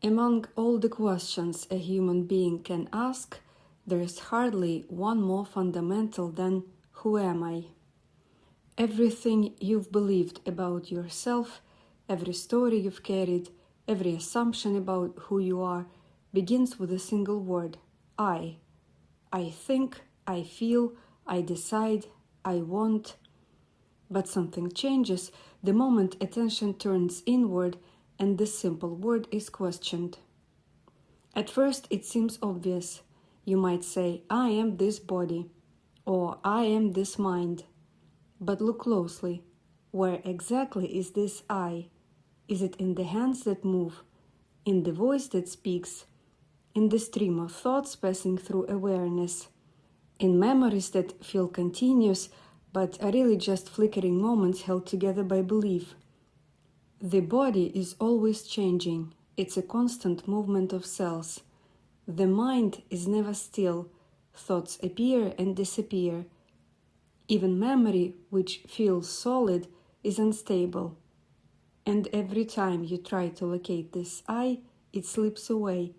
Among all the questions a human being can ask, there is hardly one more fundamental than who am I? Everything you've believed about yourself, every story you've carried, every assumption about who you are, begins with a single word, I. I think, I feel, I decide, I want. But something changes the moment attention turns inward and this simple word is questioned. At first it seems obvious. You might say, I am this body, or I am this mind. But look closely. Where exactly is this I? Is it in the hands that move, in the voice that speaks, in the stream of thoughts passing through awareness, in memories that feel continuous but are really just flickering moments held together by belief? The body is always changing. It's a constant movement of cells. The mind is never still. Thoughts appear and disappear. Even memory, which feels solid, is unstable. And every time you try to locate this I, it slips away,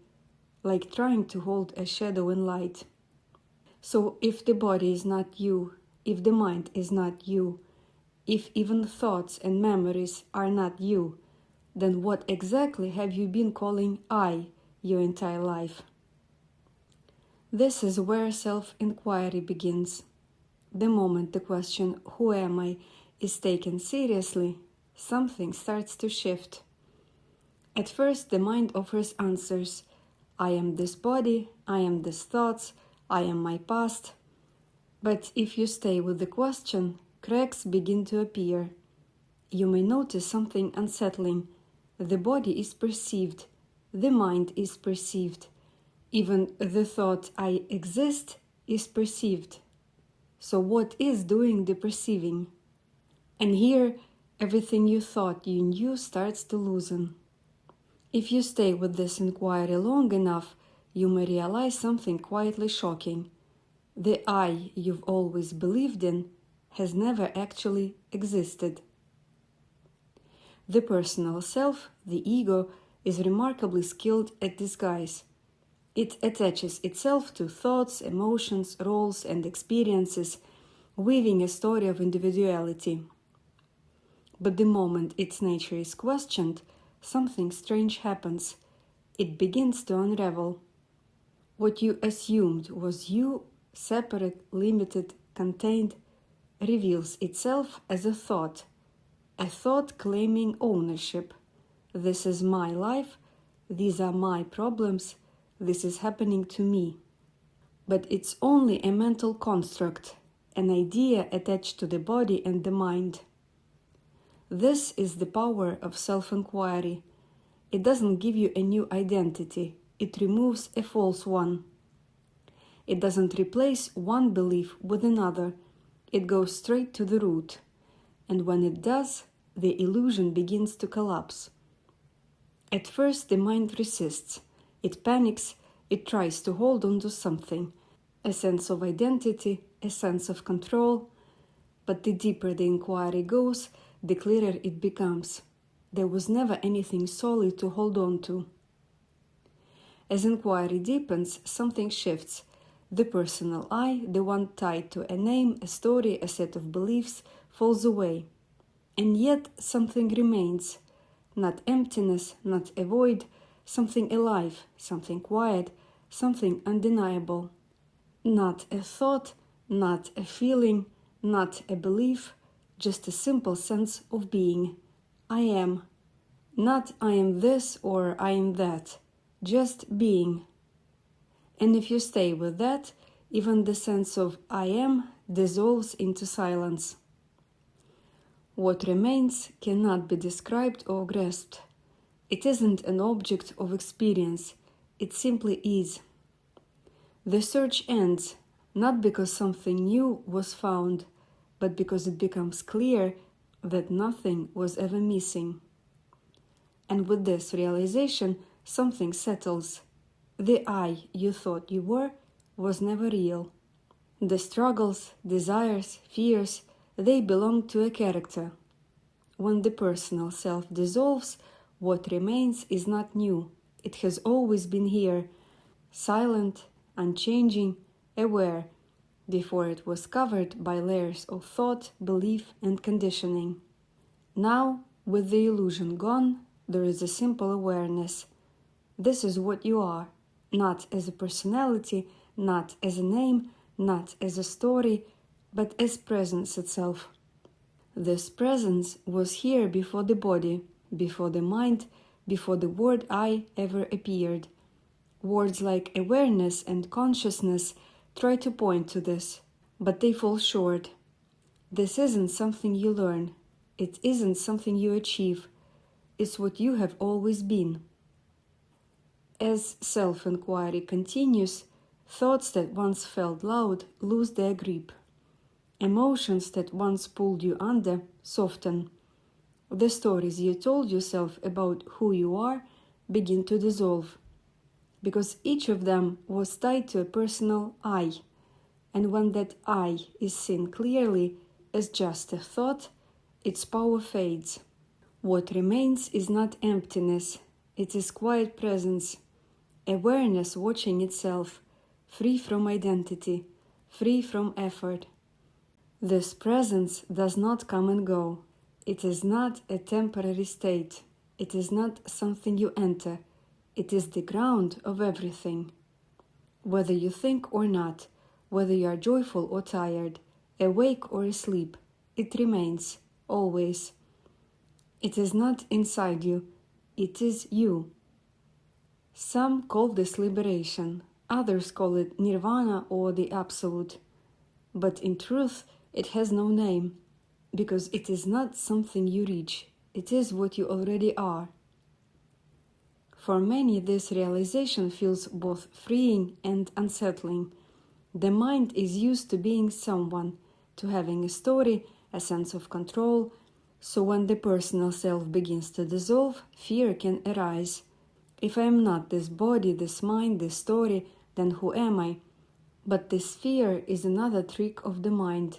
like trying to hold a shadow in light. So if the body is not you, if the mind is not you, if even thoughts and memories are not you, then what exactly have you been calling I your entire life? This is where self-inquiry begins. The moment the question, who am I, is taken seriously, something starts to shift. At first, the mind offers answers. I am this body, I am these thoughts, I am my past. But if you stay with the question, cracks begin to appear. You may notice something unsettling. The body is perceived. The mind is perceived. Even the thought I exist is perceived. So what is doing the perceiving? And here, everything you thought you knew starts to loosen. If you stay with this inquiry long enough, you may realize something quietly shocking. The I you've always believed in has never actually existed. The personal self, the ego, is remarkably skilled at disguise. It attaches itself to thoughts, emotions, roles, and experiences, weaving a story of individuality. But the moment its nature is questioned, something strange happens. It begins to unravel. What you assumed was you, separate, limited, contained, reveals itself as a thought claiming ownership. This is my life, these are my problems, this is happening to me. But it's only a mental construct, an idea attached to the body and the mind. This is the power of self-inquiry. It doesn't give you a new identity, it removes a false one. It doesn't replace one belief with another, it goes straight to the root. And when it does, the illusion begins to collapse. At first, the mind resists. It panics, it tries to hold on to something, a sense of identity, a sense of control. But the deeper the inquiry goes, the clearer it becomes. There was never anything solid to hold on to. As inquiry deepens, something shifts. The personal I, the one tied to a name, a story, a set of beliefs, falls away. And yet something remains. Not emptiness, not a void, something alive, something quiet, something undeniable. Not a thought, not a feeling, not a belief, just a simple sense of being. I am. Not I am this or I am that, just being. And if you stay with that, even the sense of I am dissolves into silence. What remains cannot be described or grasped. It isn't an object of experience, it simply is. The search ends, not because something new was found, but because it becomes clear that nothing was ever missing. And with this realization, something settles. The I you thought you were was never real. The struggles, desires, fears, they belong to a character. When the personal self dissolves, what remains is not new, It has always been here, silent, unchanging, aware, before it was covered by layers of thought, belief, and conditioning. Now, with the illusion gone, there is a simple awareness. This is what you are, not as a personality, not as a name, not as a story, but as presence itself. This presence was here before the body, before the mind, before the word I ever appeared. Words like awareness and consciousness try to point to this, but they fall short. This isn't something you learn. It isn't something you achieve. It's what you have always been. As self-inquiry continues, thoughts that once felt loud lose their grip. Emotions that once pulled you under soften. The stories you told yourself about who you are begin to dissolve, because each of them was tied to a personal I, and when that I is seen clearly as just a thought, its power fades. What remains is not emptiness, it is quiet presence, awareness watching itself, free from identity, free from effort. This presence does not come and go. It is not a temporary state. It is not something you enter. It is the ground of everything. Whether you think or not, whether you are joyful or tired, awake or asleep, it remains, always. It is not inside you, it is you. Some call this liberation, others call it nirvana or the absolute. But in truth, it has no name, because it is not something you reach, it is what you already are. For many, this realization feels both freeing and unsettling. The mind is used to being someone, to having a story, a sense of control, so when the personal self begins to dissolve, fear can arise. If I am not this body, this mind, this story, then who am I? But this fear is another trick of the mind.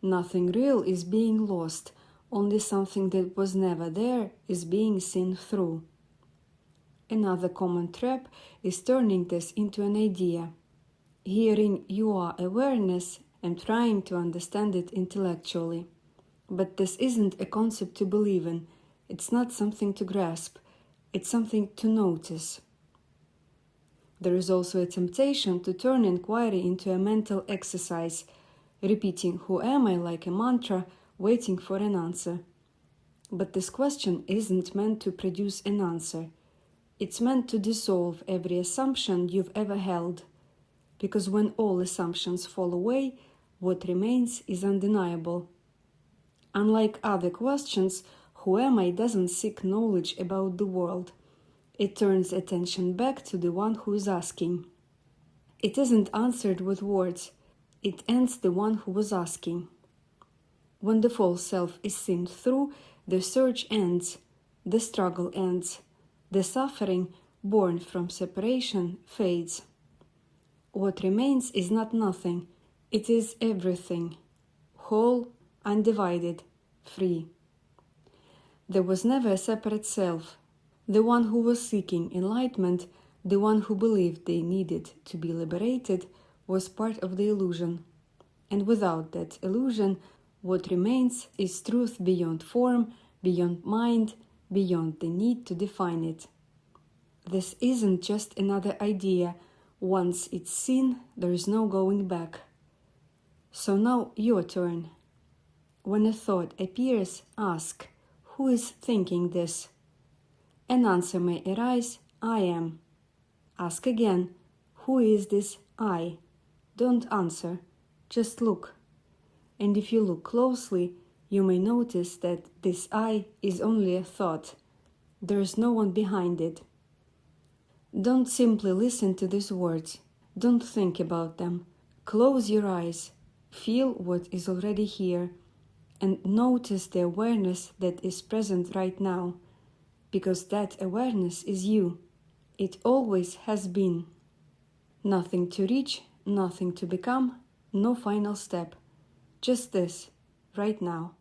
Nothing real is being lost, only something that was never there is being seen through. Another common trap is turning this into an idea. Hearing you are awareness and trying to understand it intellectually. But this isn't a concept to believe in, it's not something to grasp, it's something to notice. There is also a temptation to turn inquiry into a mental exercise, repeating who am I like a mantra, waiting for an answer. But this question isn't meant to produce an answer. It's meant to dissolve every assumption you've ever held. Because when all assumptions fall away, what remains is undeniable. Unlike other questions, who am I doesn't seek knowledge about the world. It turns attention back to the one who is asking. It isn't answered with words. It ends the one who was asking. When the false self is seen through, the search ends, the struggle ends, the suffering born from separation fades. What remains is not nothing, it is everything, whole, undivided, free. There was never a separate self. The one who was seeking enlightenment, the one who believed they needed to be liberated, was part of the illusion. And without that illusion, what remains is truth beyond form, beyond mind, beyond the need to define it. This isn't just another idea. Once it's seen, there is no going back. So now your turn. When a thought appears, ask, who is thinking this? An answer may arise, I am. Ask again, who is this I? Don't answer, just look. And if you look closely, you may notice that this I is only a thought. There is no one behind it. Don't simply listen to these words. Don't think about them. Close your eyes. Feel what is already here. And notice the awareness that is present right now. Because that awareness is you. It always has been. Nothing to reach, nothing to become, no final step. Just this, right now.